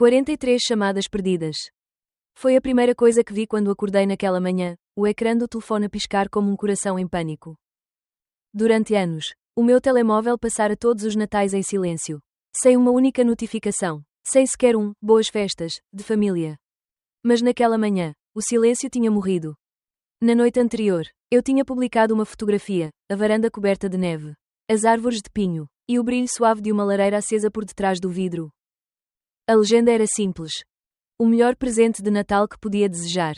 43 chamadas perdidas. Foi a primeira coisa que vi quando acordei naquela manhã, o ecrã do telefone a piscar como um coração em pânico. Durante anos, o meu telemóvel passara todos os natais em silêncio. Sem uma única notificação. Sem sequer boas festas, de família. Mas naquela manhã, o silêncio tinha morrido. Na noite anterior, eu tinha publicado uma fotografia, a varanda coberta de neve, as árvores de pinho, e o brilho suave de uma lareira acesa por detrás do vidro. A legenda era simples. O melhor presente de Natal que podia desejar.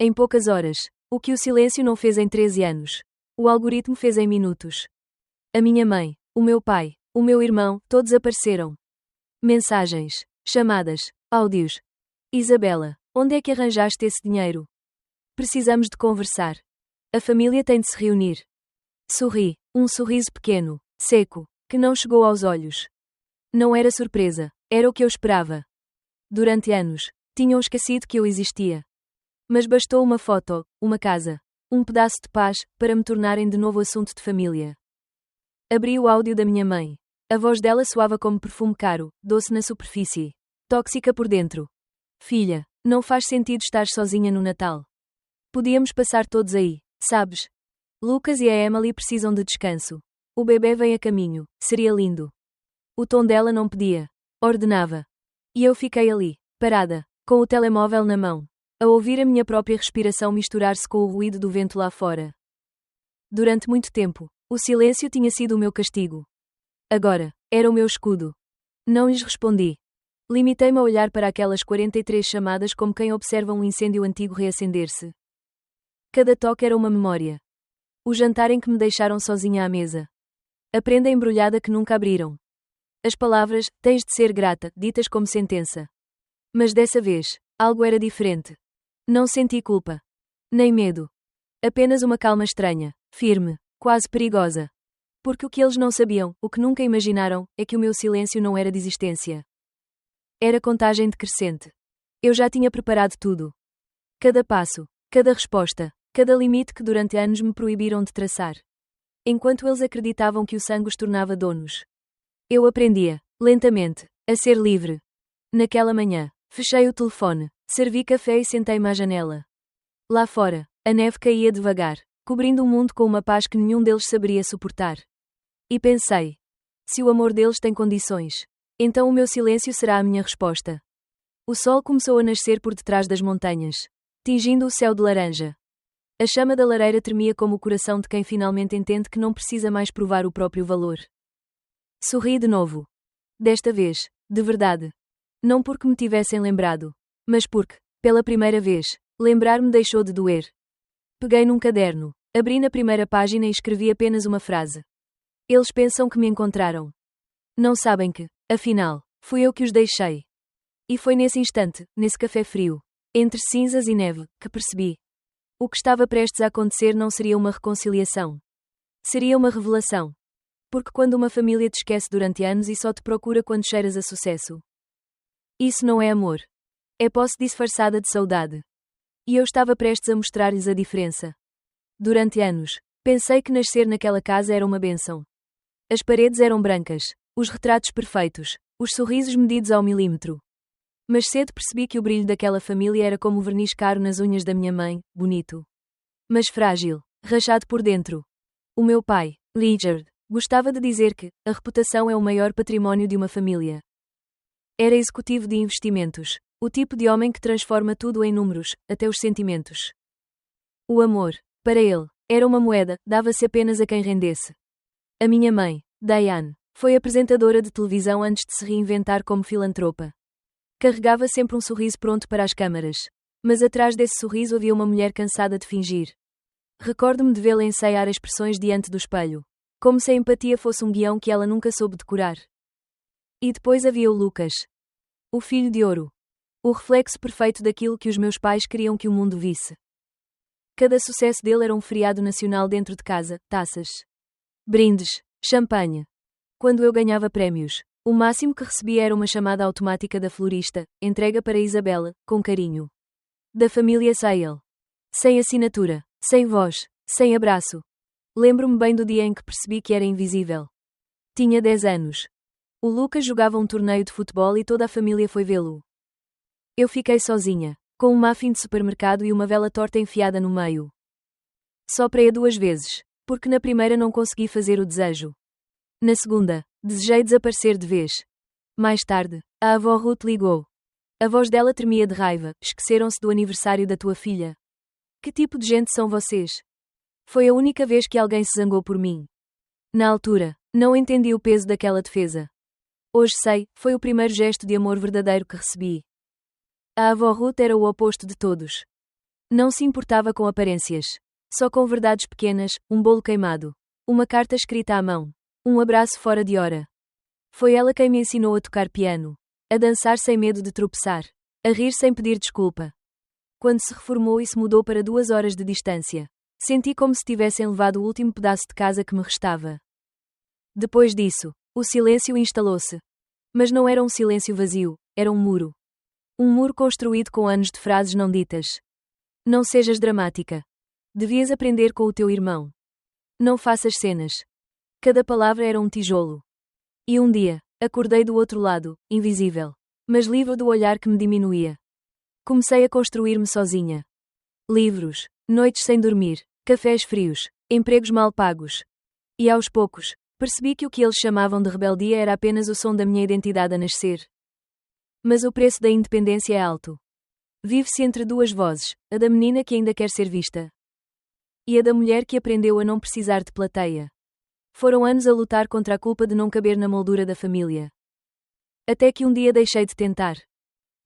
Em poucas horas, o que o silêncio não fez em 13 anos, o algoritmo fez em minutos. A minha mãe, o meu pai, o meu irmão, todos apareceram. Mensagens, chamadas, áudios. Isabela, onde é que arranjaste esse dinheiro? Precisamos de conversar. A família tem de se reunir. Sorri, um sorriso pequeno, seco, que não chegou aos olhos. Não era surpresa, era o que eu esperava. Durante anos, tinham esquecido que eu existia. Mas bastou uma foto, uma casa, um pedaço de paz, para me tornarem de novo assunto de família. Abri o áudio da minha mãe. A voz dela soava como perfume caro, doce na superfície, tóxica por dentro. Filha, não faz sentido estar sozinha no Natal. Podíamos passar todos aí, sabes? Lucas e a Emily precisam de descanso. O bebê vem a caminho, seria lindo. O tom dela não pedia, ordenava. E eu fiquei ali, parada, com o telemóvel na mão, a ouvir a minha própria respiração misturar-se com o ruído do vento lá fora. Durante muito tempo, o silêncio tinha sido o meu castigo. Agora, era o meu escudo. Não lhes respondi. Limitei-me a olhar para aquelas 43 chamadas como quem observa um incêndio antigo reacender-se. Cada toque era uma memória. O jantar em que me deixaram sozinha à mesa. A prenda embrulhada que nunca abriram. As palavras, tens de ser grata, ditas como sentença. Mas dessa vez, algo era diferente. Não senti culpa. Nem medo. Apenas uma calma estranha, firme, quase perigosa. Porque o que eles não sabiam, o que nunca imaginaram, é que o meu silêncio não era desistência. Era contagem decrescente. Eu já tinha preparado tudo. Cada passo, cada resposta, cada limite que durante anos me proibiram de traçar. Enquanto eles acreditavam que o sangue os tornava donos. Eu aprendia, lentamente, a ser livre. Naquela manhã, fechei o telefone, servi café e sentei-me à janela. Lá fora, a neve caía devagar, cobrindo o mundo com uma paz que nenhum deles saberia suportar. E pensei: se o amor deles tem condições, então o meu silêncio será a minha resposta. O sol começou a nascer por detrás das montanhas, tingindo o céu de laranja. A chama da lareira tremia como o coração de quem finalmente entende que não precisa mais provar o próprio valor. Sorri de novo. Desta vez, de verdade. Não porque me tivessem lembrado, mas porque, pela primeira vez, lembrar-me deixou de doer. Peguei num caderno, abri na primeira página e escrevi apenas uma frase. Eles pensam que me encontraram. Não sabem que, afinal, fui eu que os deixei. E foi nesse instante, nesse café frio, entre cinzas e neve, que percebi. O que estava prestes a acontecer não seria uma reconciliação. Seria uma revelação. Porque quando uma família te esquece durante anos e só te procura quando cheiras a sucesso. Isso não é amor. É posse disfarçada de saudade. E eu estava prestes a mostrar-lhes a diferença. Durante anos, pensei que nascer naquela casa era uma bênção. As paredes eram brancas, os retratos perfeitos, os sorrisos medidos ao milímetro. Mas cedo percebi que o brilho daquela família era como o verniz caro nas unhas da minha mãe, bonito. Mas frágil, rachado por dentro. O meu pai, Richard, gostava de dizer que a reputação é o maior património de uma família. Era executivo de investimentos, o tipo de homem que transforma tudo em números, até os sentimentos. O amor, para ele, era uma moeda, dava-se apenas a quem rendesse. A minha mãe, Diane, foi apresentadora de televisão antes de se reinventar como filantropa. Carregava sempre um sorriso pronto para as câmaras. Mas atrás desse sorriso havia uma mulher cansada de fingir. Recordo-me de vê-la ensaiar expressões diante do espelho. Como se a empatia fosse um guião que ela nunca soube decorar. E depois havia o Lucas. O filho de ouro. O reflexo perfeito daquilo que os meus pais queriam que o mundo visse. Cada sucesso dele era um feriado nacional dentro de casa, taças, brindes, champanhe. Quando eu ganhava prémios, o máximo que recebia era uma chamada automática da florista, entrega para Isabela, com carinho. Da família Sale. Sem assinatura, sem voz, sem abraço. Lembro-me bem do dia em que percebi que era invisível. Tinha 10 anos. O Lucas jogava um torneio de futebol e toda a família foi vê-lo. Eu fiquei sozinha, com um muffin de supermercado e uma vela torta enfiada no meio. Soprei-a 2 vezes, porque na primeira não consegui fazer o desejo. Na segunda, desejei desaparecer de vez. Mais tarde, a avó Ruth ligou. A voz dela tremia de raiva. Esqueceram-se do aniversário da tua filha. Que tipo de gente são vocês? Foi a única vez que alguém se zangou por mim. Na altura, não entendi o peso daquela defesa. Hoje sei, foi o primeiro gesto de amor verdadeiro que recebi. A avó Ruth era o oposto de todos. Não se importava com aparências. Só com verdades pequenas, um bolo queimado. Uma carta escrita à mão. Um abraço fora de hora. Foi ela quem me ensinou a tocar piano. A dançar sem medo de tropeçar. A rir sem pedir desculpa. Quando se reformou e se mudou para 2 horas de distância, senti como se tivessem levado o último pedaço de casa que me restava. Depois disso, o silêncio instalou-se. Mas não era um silêncio vazio, era um muro. Um muro construído com anos de frases não ditas. Não sejas dramática. Devias aprender com o teu irmão. Não faças cenas. Cada palavra era um tijolo. E um dia, acordei do outro lado, invisível, mas livre do olhar que me diminuía. Comecei a construir-me sozinha. Livros, noites sem dormir, cafés frios, empregos mal pagos. E aos poucos, percebi que o que eles chamavam de rebeldia era apenas o som da minha identidade a nascer. Mas o preço da independência é alto. Vive-se entre 2 vozes, a da menina que ainda quer ser vista. E a da mulher que aprendeu a não precisar de plateia. Foram anos a lutar contra a culpa de não caber na moldura da família. Até que um dia deixei de tentar.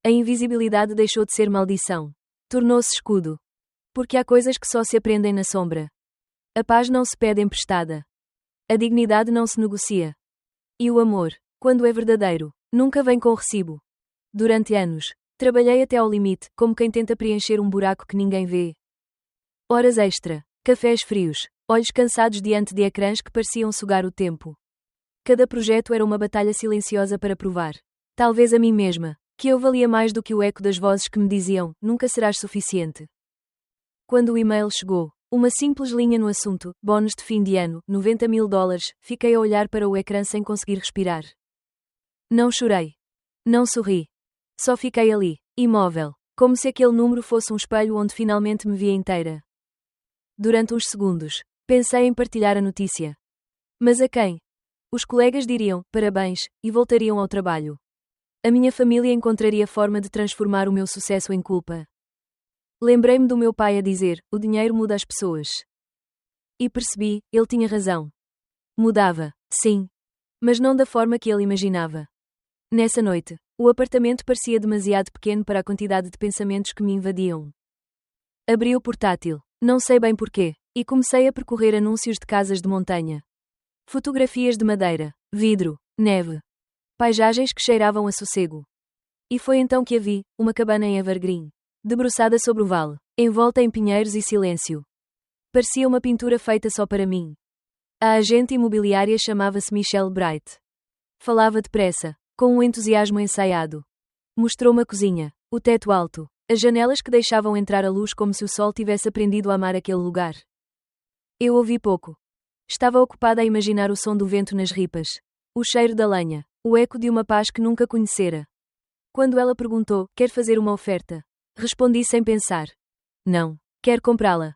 A invisibilidade deixou de ser maldição. Tornou-se escudo. Porque há coisas que só se aprendem na sombra. A paz não se pede emprestada. A dignidade não se negocia. E o amor, quando é verdadeiro, nunca vem com recibo. Durante anos, trabalhei até ao limite, como quem tenta preencher um buraco que ninguém vê. Horas extra, cafés frios, olhos cansados diante de ecrãs que pareciam sugar o tempo. Cada projeto era uma batalha silenciosa para provar, talvez a mim mesma, que eu valia mais do que o eco das vozes que me diziam, nunca serás suficiente. Quando o e-mail chegou, uma simples linha no assunto, bónus de fim de ano, $90.000, fiquei a olhar para o ecrã sem conseguir respirar. Não chorei. Não sorri. Só fiquei ali, imóvel, como se aquele número fosse um espelho onde finalmente me via inteira. Durante uns segundos, pensei em partilhar a notícia. Mas a quem? Os colegas diriam, parabéns, e voltariam ao trabalho. A minha família encontraria forma de transformar o meu sucesso em culpa. Lembrei-me do meu pai a dizer, o dinheiro muda as pessoas. E percebi, ele tinha razão. Mudava, sim. Mas não da forma que ele imaginava. Nessa noite, o apartamento parecia demasiado pequeno para a quantidade de pensamentos que me invadiam. Abri o portátil, não sei bem porquê, e comecei a percorrer anúncios de casas de montanha. Fotografias de madeira, vidro, neve. Paisagens que cheiravam a sossego. E foi então que a vi, uma cabana em Evergreen. Debruçada sobre o vale, envolta em pinheiros e silêncio. Parecia uma pintura feita só para mim. A agente imobiliária chamava-se Michelle Bright. Falava depressa, com um entusiasmo ensaiado. Mostrou-me a cozinha, o teto alto, as janelas que deixavam entrar a luz como se o sol tivesse aprendido a amar aquele lugar. Eu ouvi pouco. Estava ocupada a imaginar o som do vento nas ripas, o cheiro da lenha, o eco de uma paz que nunca conhecera. Quando ela perguntou, quer fazer uma oferta? Respondi sem pensar. Não, quer comprá-la.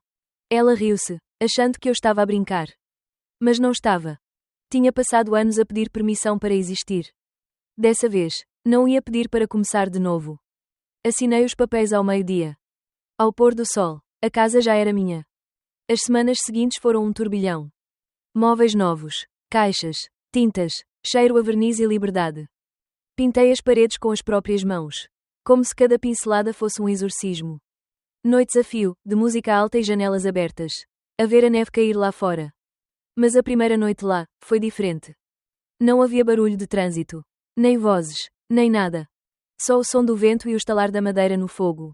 Ela riu-se, achando que eu estava a brincar. Mas não estava. Tinha passado anos a pedir permissão para existir. Dessa vez, não ia pedir para começar de novo. Assinei os papéis ao meio-dia. Ao pôr do sol, a casa já era minha. As semanas seguintes foram um turbilhão. Móveis novos, caixas, tintas, cheiro a verniz e liberdade. Pintei as paredes com as próprias mãos. Como se cada pincelada fosse um exorcismo. Noites a fio, de música alta e janelas abertas. A ver a neve cair lá fora. Mas a primeira noite lá, foi diferente. Não havia barulho de trânsito. Nem vozes, nem nada. Só o som do vento e o estalar da madeira no fogo.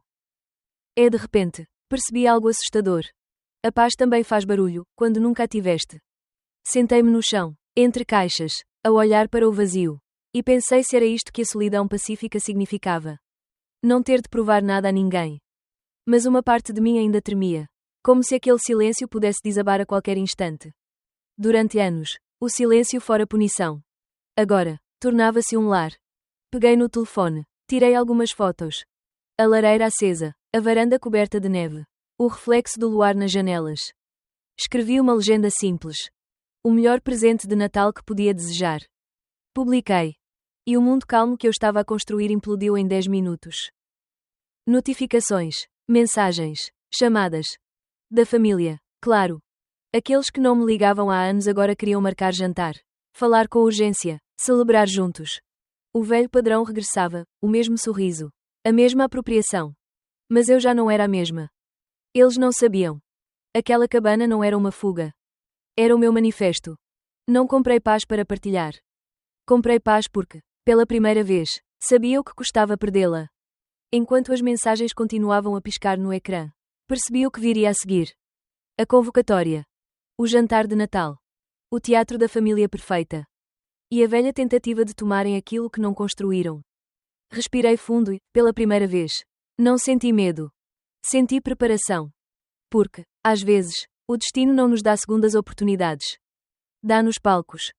De repente, percebi algo assustador. A paz também faz barulho, quando nunca a tiveste. Sentei-me no chão, entre caixas, a olhar para o vazio. E pensei se era isto que a solidão pacífica significava. Não ter de provar nada a ninguém. Mas uma parte de mim ainda tremia. Como se aquele silêncio pudesse desabar a qualquer instante. Durante anos, o silêncio fora punição. Agora, Tornava-se um lar. Peguei no telefone. Tirei algumas fotos. A lareira acesa. A varanda coberta de neve. O reflexo do luar nas janelas. Escrevi uma legenda simples. O melhor presente de Natal que podia desejar. Publiquei. E o mundo calmo que eu estava a construir implodiu em 10 minutos. Notificações. Mensagens. Chamadas. Da família. Claro. Aqueles que não me ligavam há anos agora queriam marcar jantar. Falar com urgência. Celebrar juntos. O velho padrão regressava, o mesmo sorriso. A mesma apropriação. Mas eu já não era a mesma. Eles não sabiam. Aquela cabana não era uma fuga. Era o meu manifesto. Não comprei paz para partilhar. Comprei paz porque, pela primeira vez, sabia o que custava perdê-la. Enquanto as mensagens continuavam a piscar no ecrã, percebi o que viria a seguir. A convocatória. O jantar de Natal. O teatro da família perfeita. E a velha tentativa de tomarem aquilo que não construíram. Respirei fundo e, pela primeira vez, não senti medo. Senti preparação. Porque, às vezes, o destino não nos dá segundas oportunidades. Dá-nos palcos.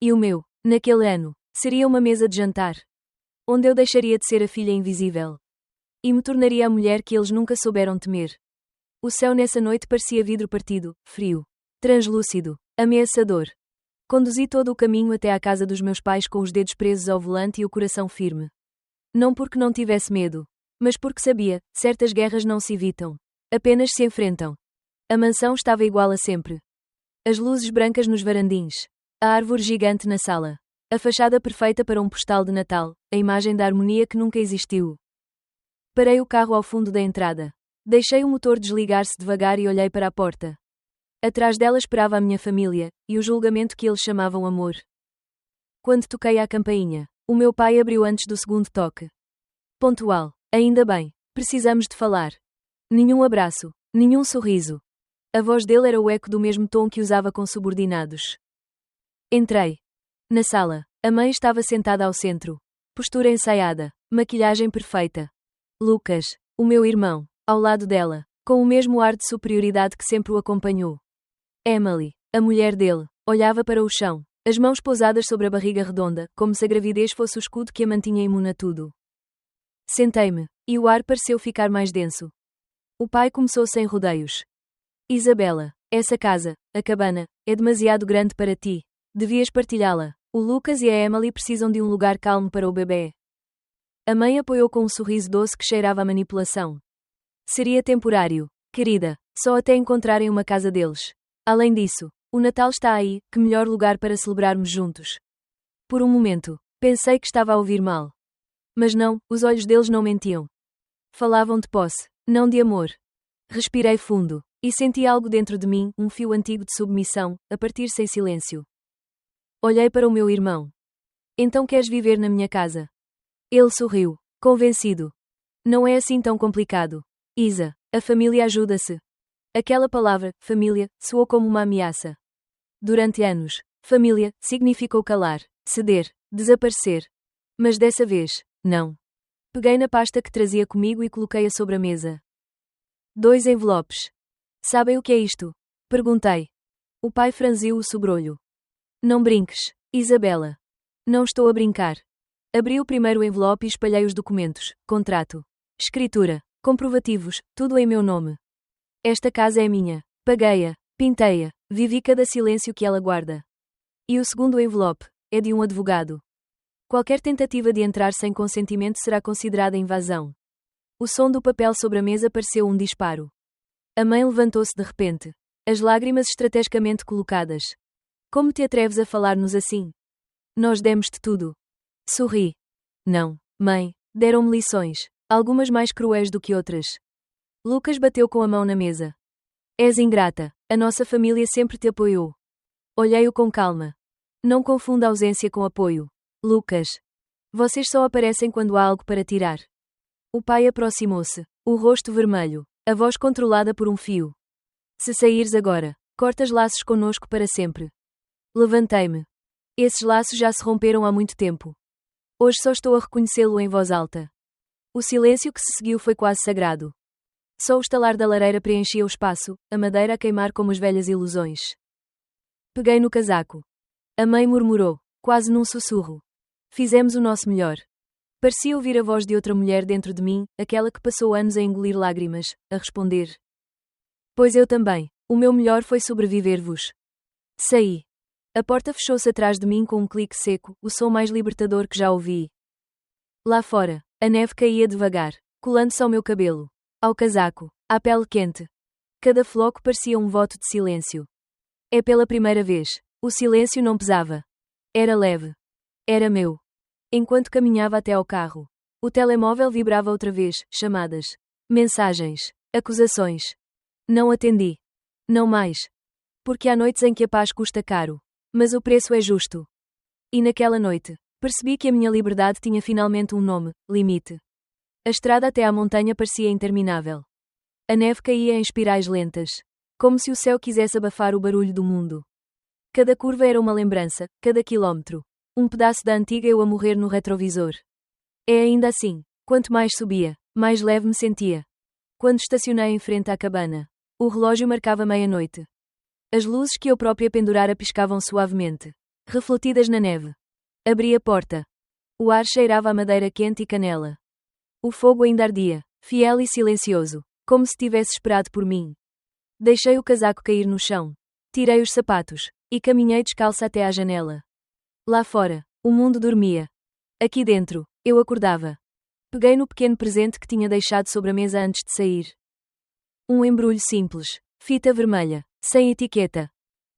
E o meu, naquele ano, seria uma mesa de jantar. Onde eu deixaria de ser a filha invisível. E me tornaria a mulher que eles nunca souberam temer. O céu nessa noite parecia vidro partido, frio, translúcido, ameaçador. Conduzi todo o caminho até à casa dos meus pais com os dedos presos ao volante e o coração firme. Não porque não tivesse medo, mas porque sabia, certas guerras não se evitam. Apenas se enfrentam. A mansão estava igual a sempre. As luzes brancas nos varandins. A árvore gigante na sala. A fachada perfeita para um postal de Natal, a imagem da harmonia que nunca existiu. Parei o carro ao fundo da entrada. Deixei o motor desligar-se devagar e olhei para a porta. Atrás dela esperava a minha família, e o julgamento que eles chamavam amor. Quando toquei à campainha, o meu pai abriu antes do segundo toque. Pontual. Ainda bem. Precisamos de falar. Nenhum abraço. Nenhum sorriso. A voz dele era o eco do mesmo tom que usava com subordinados. Entrei. Na sala, a mãe estava sentada ao centro. Postura ensaiada. Maquilhagem perfeita. Lucas, o meu irmão, ao lado dela, com o mesmo ar de superioridade que sempre o acompanhou. Emily, a mulher dele, olhava para o chão, as mãos pousadas sobre a barriga redonda, como se a gravidez fosse o escudo que a mantinha imune a tudo. Sentei-me, e o ar pareceu ficar mais denso. O pai começou sem rodeios. Isabela, essa casa, a cabana, é demasiado grande para ti. Devias partilhá-la. O Lucas e a Emily precisam de um lugar calmo para o bebê. A mãe apoiou com um sorriso doce que cheirava a manipulação. Seria temporário, querida, só até encontrarem uma casa deles. Além disso, o Natal está aí, que melhor lugar para celebrarmos juntos. Por um momento, pensei que estava a ouvir mal. Mas não, os olhos deles não mentiam. Falavam de posse, não de amor. Respirei fundo, e senti algo dentro de mim, um fio antigo de submissão, a partir-se em silêncio. Olhei para o meu irmão. Então queres viver na minha casa? Ele sorriu, convencido. Não é assim tão complicado. Isa, a família ajuda-se. Aquela palavra, família, soou como uma ameaça. Durante anos, família significou calar, ceder, desaparecer. Mas dessa vez, não. Peguei na pasta que trazia comigo e coloquei-a sobre a mesa. 2 envelopes. Sabem o que é isto? Perguntei. O pai franziu o sobrolho. Não brinques, Isabela. Não estou a brincar. Abri o primeiro envelope e espalhei os documentos, contrato, escritura, comprovativos, tudo em meu nome. Esta casa é minha. Paguei-a, pintei-a, vivi cada silêncio que ela guarda. E o segundo envelope é de um advogado. Qualquer tentativa de entrar sem consentimento será considerada invasão. O som do papel sobre a mesa pareceu um disparo. A mãe levantou-se de repente. As lágrimas estrategicamente colocadas. Como te atreves a falar-nos assim? Nós demos-te tudo. Sorri. Não, mãe, deram-me lições, algumas mais cruéis do que outras. Lucas bateu com a mão na mesa. És ingrata, a nossa família sempre te apoiou. Olhei-o com calma. Não confunda ausência com apoio. Lucas. Vocês só aparecem quando há algo para tirar. O pai aproximou-se, o rosto vermelho, a voz controlada por um fio. Se saíres agora, cortas laços conosco para sempre. Levantei-me. Esses laços já se romperam há muito tempo. Hoje só estou a reconhecê-lo em voz alta. O silêncio que se seguiu foi quase sagrado. Só o estalar da lareira preenchia o espaço, a madeira a queimar como as velhas ilusões. Peguei no casaco. A mãe murmurou, quase num sussurro. Fizemos o nosso melhor. Parecia ouvir a voz de outra mulher dentro de mim, aquela que passou anos a engolir lágrimas, a responder. Pois eu também. O meu melhor foi sobreviver-vos. Saí. A porta fechou-se atrás de mim com um clique seco, o som mais libertador que já ouvi. Lá fora, a neve caía devagar, colando-se ao meu cabelo, ao casaco, à pele quente. Cada floco parecia um voto de silêncio. É pela primeira vez. O silêncio não pesava. Era leve. Era meu. Enquanto caminhava até ao carro, o telemóvel vibrava outra vez, chamadas, mensagens, acusações. Não atendi. Não mais. Porque há noites em que a paz custa caro. Mas o preço é justo. E naquela noite, percebi que a minha liberdade tinha finalmente um nome, limite. A estrada até à montanha parecia interminável. A neve caía em espirais lentas, como se o céu quisesse abafar o barulho do mundo. Cada curva era uma lembrança, cada quilómetro, um pedaço da antiga eu a morrer no retrovisor. É ainda assim, quanto mais subia, mais leve me sentia. Quando estacionei em frente à cabana, o relógio marcava meia-noite. As luzes que eu própria pendurara piscavam suavemente, refletidas na neve. Abri a porta. O ar cheirava a madeira quente e canela. O fogo ainda ardia, fiel e silencioso, como se tivesse esperado por mim. Deixei o casaco cair no chão. Tirei os sapatos e caminhei descalça até à janela. Lá fora, o mundo dormia. Aqui dentro, eu acordava. Peguei no pequeno presente que tinha deixado sobre a mesa antes de sair. Um embrulho simples, fita vermelha, sem etiqueta.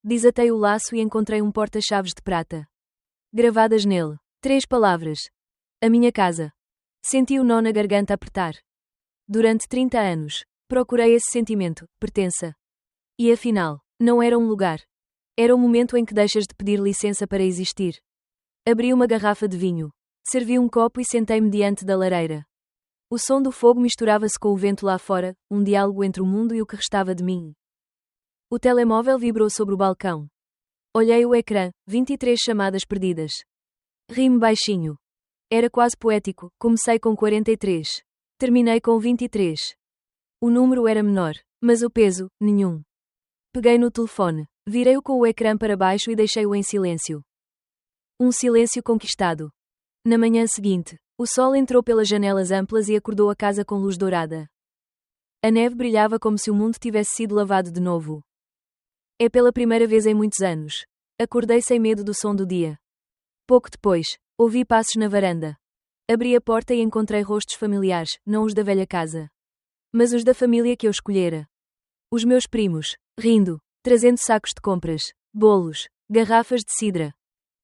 Desatei o laço e encontrei um porta-chaves de prata. Gravadas nele, 3 palavras. A minha casa. Senti o nó na garganta apertar. Durante 30 anos, procurei esse sentimento, pertença. E afinal, não era um lugar. Era o momento em que deixas de pedir licença para existir. Abri uma garrafa de vinho. Servi um copo e sentei-me diante da lareira. O som do fogo misturava-se com o vento lá fora, um diálogo entre o mundo e o que restava de mim. O telemóvel vibrou sobre o balcão. Olhei o ecrã, 23 chamadas perdidas. Ri-me baixinho. Era quase poético, comecei com 43. Terminei com 23. O número era menor, mas o peso, nenhum. Peguei no telefone, virei-o com o ecrã para baixo e deixei-o em silêncio. Um silêncio conquistado. Na manhã seguinte, o sol entrou pelas janelas amplas e acordou a casa com luz dourada. A neve brilhava como se o mundo tivesse sido lavado de novo. É pela primeira vez em muitos anos. Acordei sem medo do som do dia. Pouco depois, ouvi passos na varanda. Abri a porta e encontrei rostos familiares, não os da velha casa, mas os da família que eu escolhera. Os meus primos, rindo, trazendo sacos de compras, bolos, garrafas de cidra.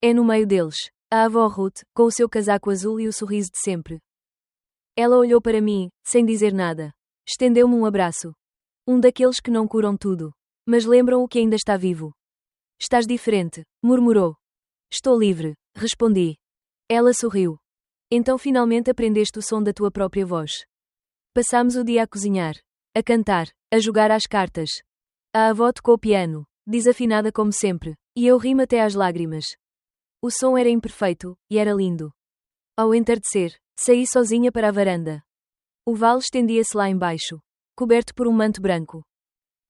É no meio deles, a avó Ruth, com o seu casaco azul e o sorriso de sempre. Ela olhou para mim, sem dizer nada. Estendeu-me um abraço. Um daqueles que não curam tudo, mas lembram o que ainda está vivo. Estás diferente, murmurou. Estou livre, respondi. Ela sorriu. Então finalmente aprendeste o som da tua própria voz. Passámos o dia a cozinhar, a cantar, a jogar às cartas. A avó tocou piano, desafinada como sempre, e eu ri-me até às lágrimas. O som era imperfeito, e era lindo. Ao entardecer, saí sozinha para a varanda. O vale estendia-se lá embaixo, coberto por um manto branco.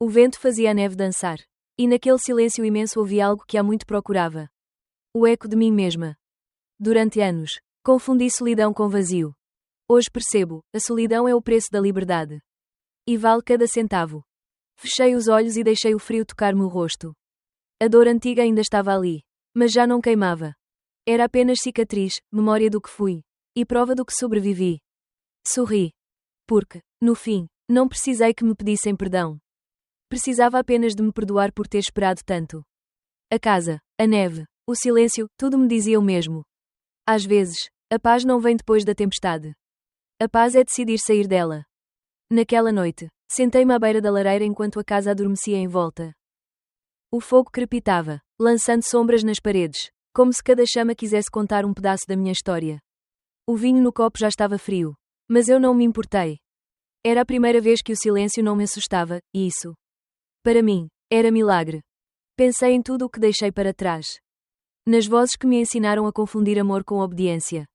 O vento fazia a neve dançar, e naquele silêncio imenso ouvi algo que há muito procurava. O eco de mim mesma. Durante anos, confundi solidão com vazio. Hoje percebo, a solidão é o preço da liberdade. E vale cada centavo. Fechei os olhos e deixei o frio tocar-me o rosto. A dor antiga ainda estava ali, mas já não queimava. Era apenas cicatriz, memória do que fui, e prova do que sobrevivi. Sorri. Porque, no fim, não precisei que me pedissem perdão. Precisava apenas de me perdoar por ter esperado tanto. A casa, a neve, o silêncio, tudo me dizia o mesmo. Às vezes, a paz não vem depois da tempestade. A paz é decidir sair dela. Naquela noite, sentei-me à beira da lareira enquanto a casa adormecia em volta. O fogo crepitava, lançando sombras nas paredes, como se cada chama quisesse contar um pedaço da minha história. O vinho no copo já estava frio, mas eu não me importei. Era a primeira vez que o silêncio não me assustava, e isso, para mim, era milagre. Pensei em tudo o que deixei para trás. Nas vozes que me ensinaram a confundir amor com obediência.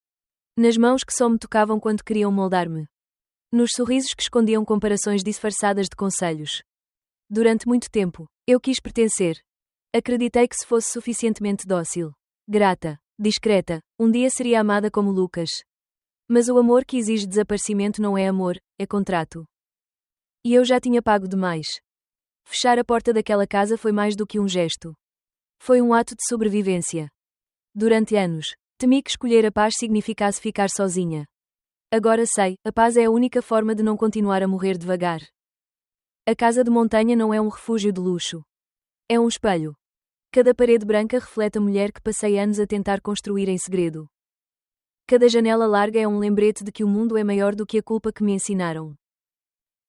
Nas mãos que só me tocavam quando queriam moldar-me. Nos sorrisos que escondiam comparações disfarçadas de conselhos. Durante muito tempo, eu quis pertencer. Acreditei que se fosse suficientemente dócil, grata, discreta, um dia seria amada como Lucas. Mas o amor que exige desaparecimento não é amor, é contrato. E eu já tinha pago demais. Fechar a porta daquela casa foi mais do que um gesto. Foi um ato de sobrevivência. Durante anos, temi que escolher a paz significasse ficar sozinha. Agora sei, a paz é a única forma de não continuar a morrer devagar. A casa de montanha não é um refúgio de luxo. É um espelho. Cada parede branca reflete a mulher que passei anos a tentar construir em segredo. Cada janela larga é um lembrete de que o mundo é maior do que a culpa que me ensinaram.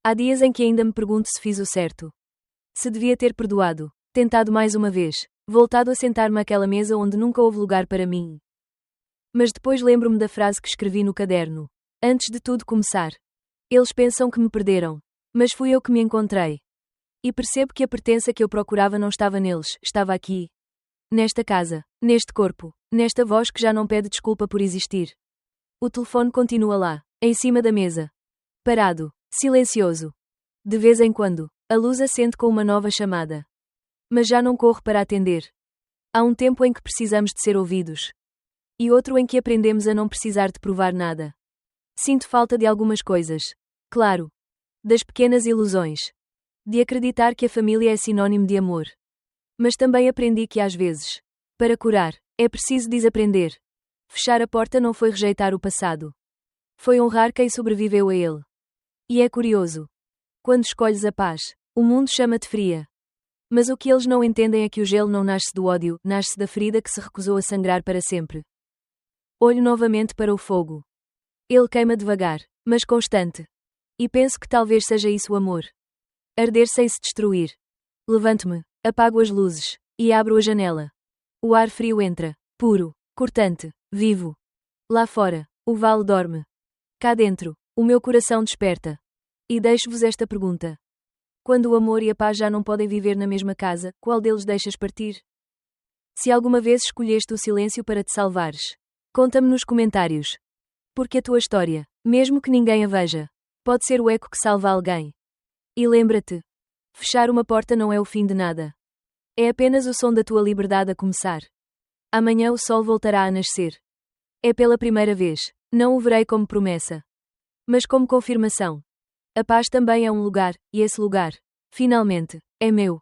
Há dias em que ainda me pergunto se fiz o certo. Se devia ter perdoado, tentado mais uma vez, voltado a sentar-me àquela mesa onde nunca houve lugar para mim. Mas depois lembro-me da frase que escrevi no caderno. Antes de tudo começar. Eles pensam que me perderam. Mas fui eu que me encontrei. E percebo que a pertença que eu procurava não estava neles, estava aqui. Nesta casa, neste corpo, nesta voz que já não pede desculpa por existir. O telefone continua lá, em cima da mesa. Parado, silencioso. De vez em quando, a luz acende com uma nova chamada. Mas já não corro para atender. Há um tempo em que precisamos de ser ouvidos. E outro em que aprendemos a não precisar de provar nada. Sinto falta de algumas coisas. Claro. Das pequenas ilusões. De acreditar que a família é sinônimo de amor. Mas também aprendi que às vezes, para curar, é preciso desaprender. Fechar a porta não foi rejeitar o passado. Foi honrar quem sobreviveu a ele. E é curioso. Quando escolhes a paz, o mundo chama-te fria. Mas o que eles não entendem é que o gelo não nasce do ódio, nasce da ferida que se recusou a sangrar para sempre. Olho novamente para o fogo. Ele queima devagar, mas constante. E penso que talvez seja isso o amor. Arder sem se destruir. Levanto-me, apago as luzes, e abro a janela. O ar frio entra, puro, cortante, vivo. Lá fora, o vale dorme. Cá dentro, o meu coração desperta. E deixo-vos esta pergunta. Quando o amor e a paz já não podem viver na mesma casa, qual deles deixas partir? Se alguma vez escolheste o silêncio para te salvares, conta-me nos comentários. Porque a tua história, mesmo que ninguém a veja, pode ser o eco que salva alguém. E lembra-te, fechar uma porta não é o fim de nada. É apenas o som da tua liberdade a começar. Amanhã o sol voltará a nascer. É pela primeira vez, não o verei como promessa, mas como confirmação. A paz também é um lugar, e esse lugar, finalmente, é meu.